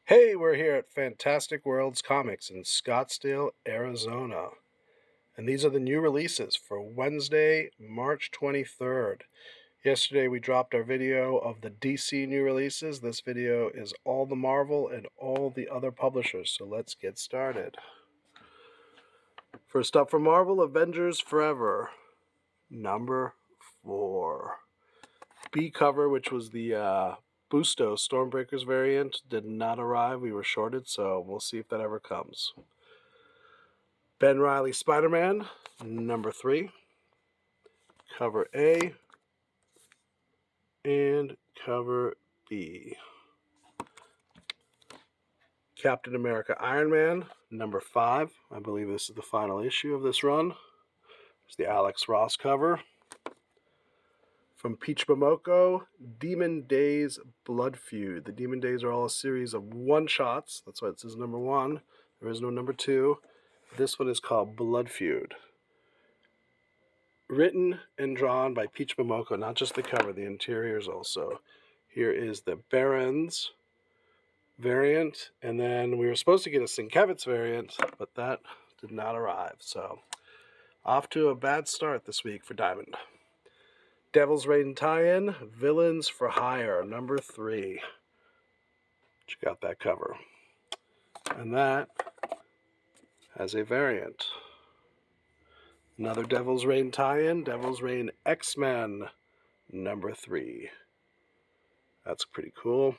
Hey, we're here at Fantastic Worlds Comics in Scottsdale, Arizona. And these are the new releases for Wednesday, March 23rd. Yesterday we dropped our video of the DC new releases. This video is all the Marvel and all the other publishers, so let's get started. First up from Marvel, Avengers Forever, number 4. B cover, which was the Busto Stormbreakers variant, did not arrive. We were shorted, so we'll see if that ever comes. Ben Reilly Spider-Man, number 3. Cover A and cover B. Captain America Iron Man, number 5. I believe this is the final issue of this run. It's the Alex Ross cover. From Peach Momoko, Demon Days Blood Feud. The Demon Days are all a series of one-shots. That's why it says number 1. There is no number 2. This one is called Blood Feud. Written and drawn by Peach Momoko, not just the cover, the interiors also. Here is the Barons variant, and then we were supposed to get a Sienkiewicz variant, but that did not arrive. So, off to a bad start this week for Diamond. Devil's Reign tie-in, Villains for Hire, number 3. Check out that cover. And that has a variant. Another Devil's Reign tie-in, Devil's Reign X-Men, number 3. That's pretty cool.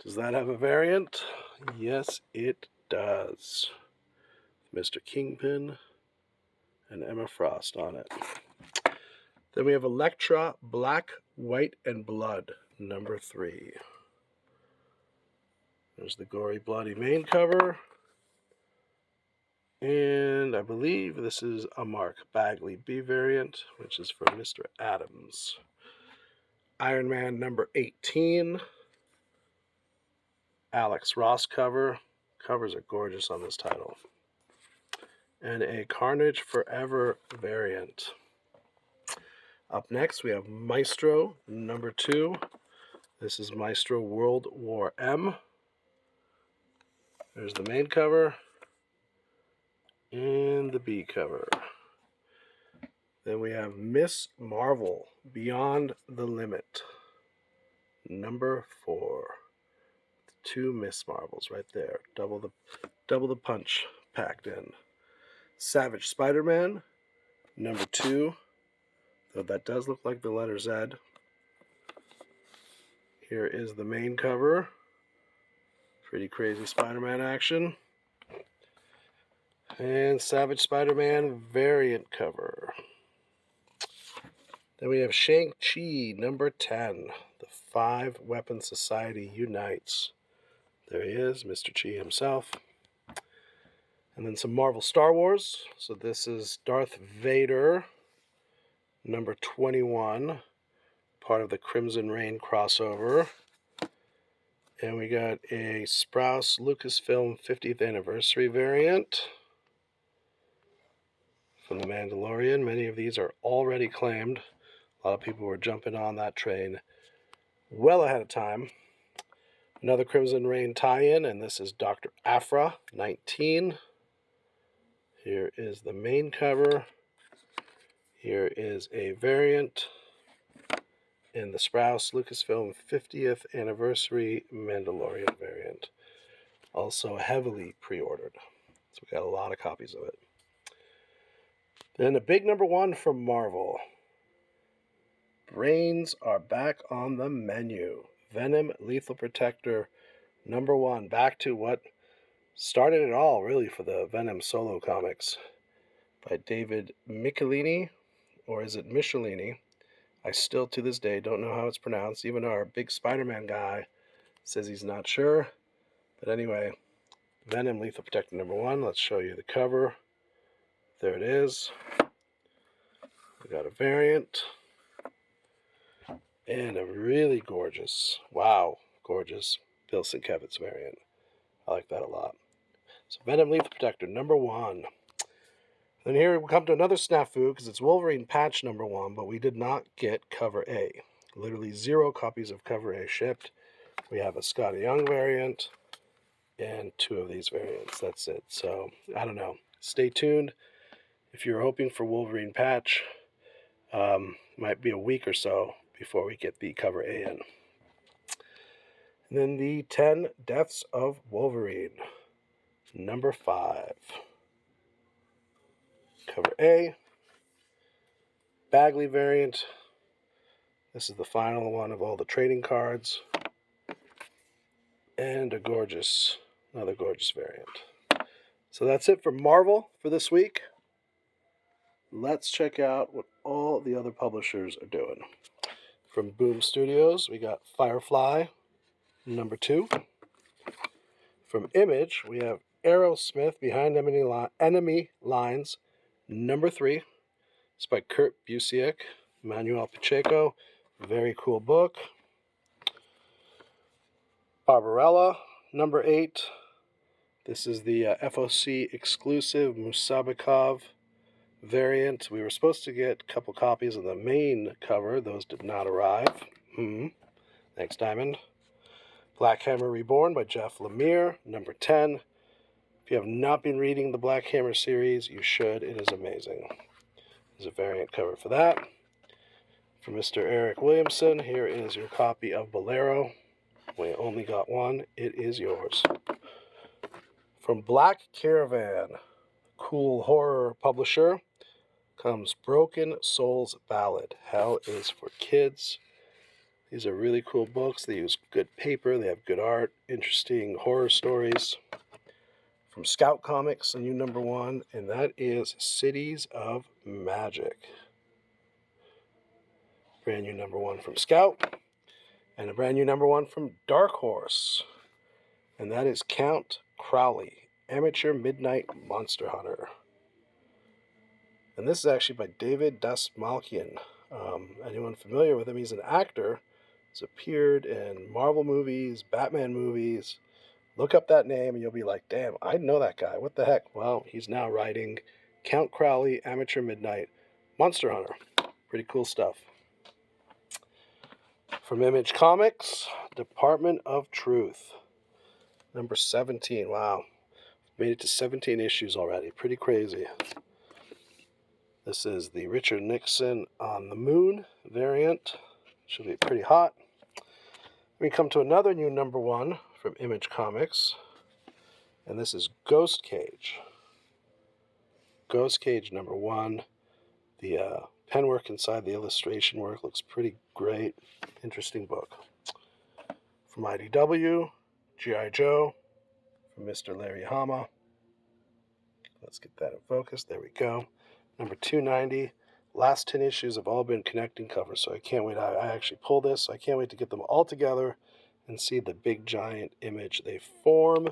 Does that have a variant? Yes, it does. Mr. Kingpin and Emma Frost on it. Then we have Elektra, Black, White, and Blood, number 3. There's the gory, bloody main cover. And I believe this is a Mark Bagley B variant, which is for Mr. Adams. Iron Man number 18. Alex Ross cover. Covers are gorgeous on this title. And a Carnage Forever variant. Up next, we have Maestro number 2. This is Maestro World War M. There's the main cover and the B cover. Then we have Miss Marvel Beyond the Limit, number 4. 2 Miss Marvels right there. Double the punch packed in. Savage Spider-Man, number 2. Though that does look like the letter Z. Here is the main cover. Pretty crazy Spider-Man action. And Savage Spider-Man variant cover. Then we have Shang-Chi, number 10. The 5 Weapon Society unites. There he is, Mr. Chi himself. And then some Marvel Star Wars. So this is Darth Vader, number 21. Part of the Crimson Reign crossover. And we got a Sprouse Lucasfilm 50th anniversary variant from The Mandalorian. Many of these are already claimed. A lot of people were jumping on that train well ahead of time. Another Crimson Reign tie-in, and this is Dr. Aphra, 19. Here is the main cover. Here is a variant in the Sprouse Lucasfilm 50th anniversary Mandalorian variant. Also heavily pre-ordered. So we got a lot of copies of it. Then a big number 1 from Marvel. Brains are back on the menu. Venom Lethal Protector number 1. Back to what started it all, really, for the Venom solo comics. By David Michelini, or is it Michelini? I still, to this day, don't know how it's pronounced. Even our big Spider-Man guy says he's not sure. But anyway, Venom Lethal Protector number 1. Let's show you the cover. There it is. We got a variant. And a really gorgeous, gorgeous Bill Sienkiewicz variant. I like that a lot. So Venom Lethal Protector number 1. Then here we come to another snafu, because it's Wolverine patch number 1, but we did not get cover A. Literally 0 copies of cover A shipped. We have a Scotty Young variant and 2 of these variants. That's it. So, I don't know. Stay tuned. If you're hoping for Wolverine patch, might be a week or so before we get the cover A in. And then the 10 Deaths of Wolverine, number 5. Cover A, Bagley variant. This is the final one of all the trading cards. And another gorgeous variant. So that's it for Marvel for this week. Let's check out what all the other publishers are doing. From Boom Studios, we got Firefly, number 2. From Image, we have Aerosmith, Behind Enemy Lines, number 3. It's by Kurt Busiek, Manuel Pacheco. Very cool book. Barbarella, number 8. This is the FOC exclusive Musabikov variant. We were supposed to get a couple copies of the main cover. Those did not arrive. Thanks, Diamond. Black Hammer Reborn by Jeff Lemire, number 10. If you have not been reading the Black Hammer series, you should. It is amazing. There's a variant cover for that. For Mr. Eric Williamson, here is your copy of Bolero. We only got one. It is yours. From Black Caravan, cool horror publisher, comes Broken Souls Ballad. Hell is for Kids. These are really cool books. They use good paper. They have good art. Interesting horror stories. From Scout Comics, a new number 1, and that is Cities of Magic. Brand new number 1 from Scout. And a brand new number 1 from Dark Horse. And that is Count Crowley, Amateur Midnight Monster Hunter. And this is actually by David Dastmalchian. Anyone familiar with him? He's an actor. He's appeared in Marvel movies, Batman movies. Look up that name and you'll be like, damn, I know that guy. What the heck? Well, he's now writing Count Crowley, Amateur Midnight Monster Hunter. Pretty cool stuff. From Image Comics, Department of Truth, number 17. Wow. Made it to 17 issues already. Pretty crazy. This is the Richard Nixon on the Moon variant. Should be pretty hot. We come to another new number 1 from Image Comics. And this is Ghost Cage. Ghost Cage number 1. The pen work inside the illustration work looks pretty great. Interesting book. From IDW, G.I. Joe, from Mr. Larry Hama. Let's get that in focus. There we go. Number 290. Last 10 issues have all been connecting covers, so I can't wait. I actually pulled this, so I can't wait to get them all together and see the big giant image they form.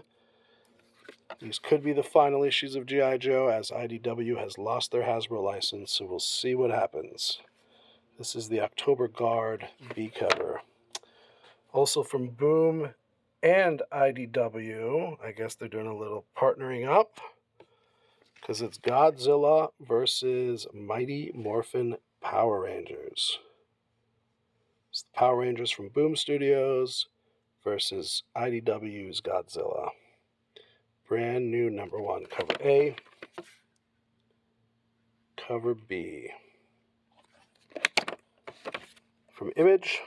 These could be the final issues of G.I. Joe, as IDW has lost their Hasbro license, so we'll see what happens. This is the October Guard B cover. Also from Boom and IDW, I guess they're doing a little partnering up, because it's Godzilla versus Mighty Morphin Power Rangers. It's the Power Rangers from Boom Studios versus IDW's Godzilla. Brand new number 1. Cover A. Cover B. From Image,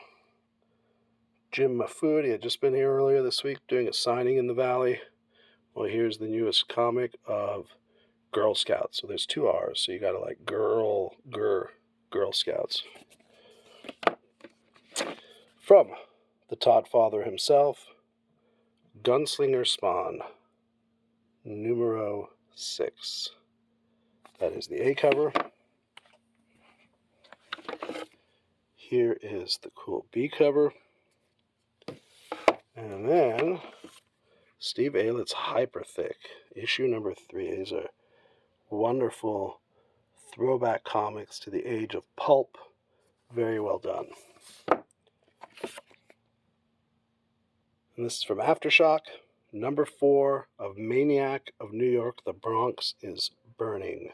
Jim Mahfood. He had just been here earlier this week doing a signing in the Valley. Well, here's the newest comic of Girl Scouts. So there's 2 R's, so you gotta like Girl Scouts. From the Todd Father himself, Gunslinger Spawn, numero 6. That is the A cover. Here is the cool B cover. And then Steve Aylett's Hyper Thick, issue number 3. These are wonderful throwback comics to the age of pulp. Very well done. And this is from Aftershock, number 4 of Maniac of New York, The Bronx is Burning.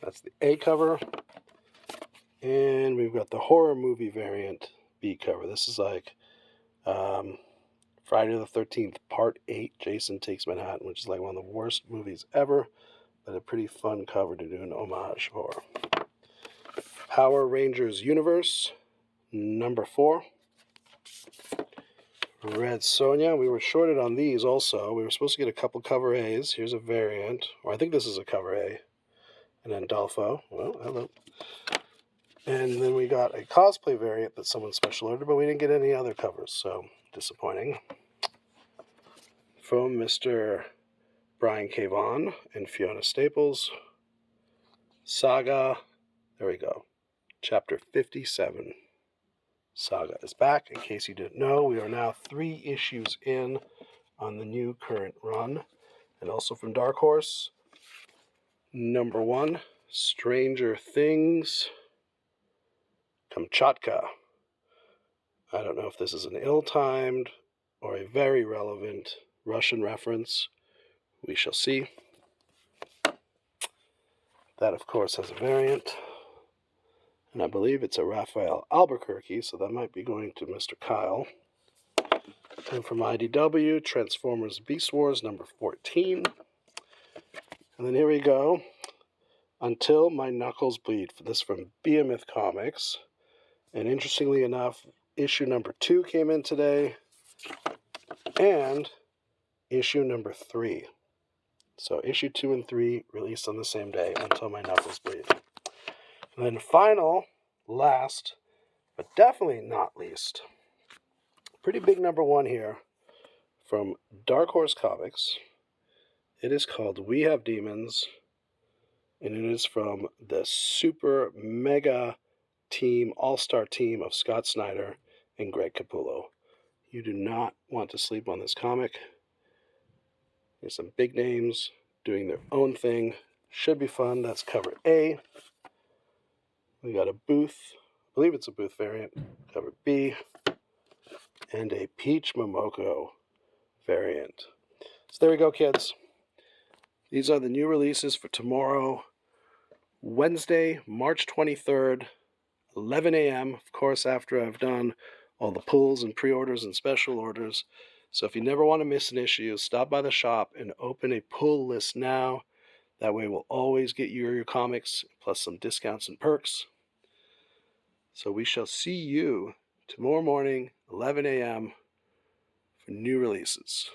That's the A cover. And we've got the horror movie variant B cover. This is like Friday the 13th, Part 8, Jason Takes Manhattan, which is like one of the worst movies ever, but a pretty fun cover to do an homage for. Power Rangers Universe, number 4. Red Sonja. We were shorted on these also. We were supposed to get a couple cover A's. Here's a variant, or I think this is a cover A. And then Dolpho. Well, hello. And then we got a cosplay variant that someone special ordered, but we didn't get any other covers, so disappointing. From Mr. Brian K. Vaughan and Fiona Staples. Saga. There we go. Chapter 57. Saga is back. In case you didn't know, we are now 3 issues in on the new current run. And also from Dark Horse, number 1, Stranger Things, Kamchatka. I don't know if this is an ill-timed or a very relevant Russian reference. We shall see. That, of course, has a variant. And I believe it's a Raphael Albuquerque, so that might be going to Mr. Kyle. And from IDW, Transformers Beast Wars, number 14. And then here we go. Until My Knuckles Bleed. This from Behemoth Comics. And interestingly enough, issue number 2 came in today. And issue number 3. So issue 2 and 3 released on the same day, Until My Knuckles Bleed. And then final, last, but definitely not least, pretty big number 1 here from Dark Horse Comics. It is called We Have Demons, and it is from the super mega team, all-star team of Scott Snyder and Greg Capullo. You do not want to sleep on this comic. There's some big names doing their own thing. Should be fun. That's cover A. We got a Booth, I believe it's a Booth variant, cover B, and a Peach Momoko variant. So there we go, kids. These are the new releases for tomorrow, Wednesday, March 23rd, 11 a.m., of course, after I've done all the pulls and pre-orders and special orders. So if you never want to miss an issue, stop by the shop and open a pull list now. That way we'll always get you your comics, plus some discounts and perks. So we shall see you tomorrow morning, 11 a.m., for new releases.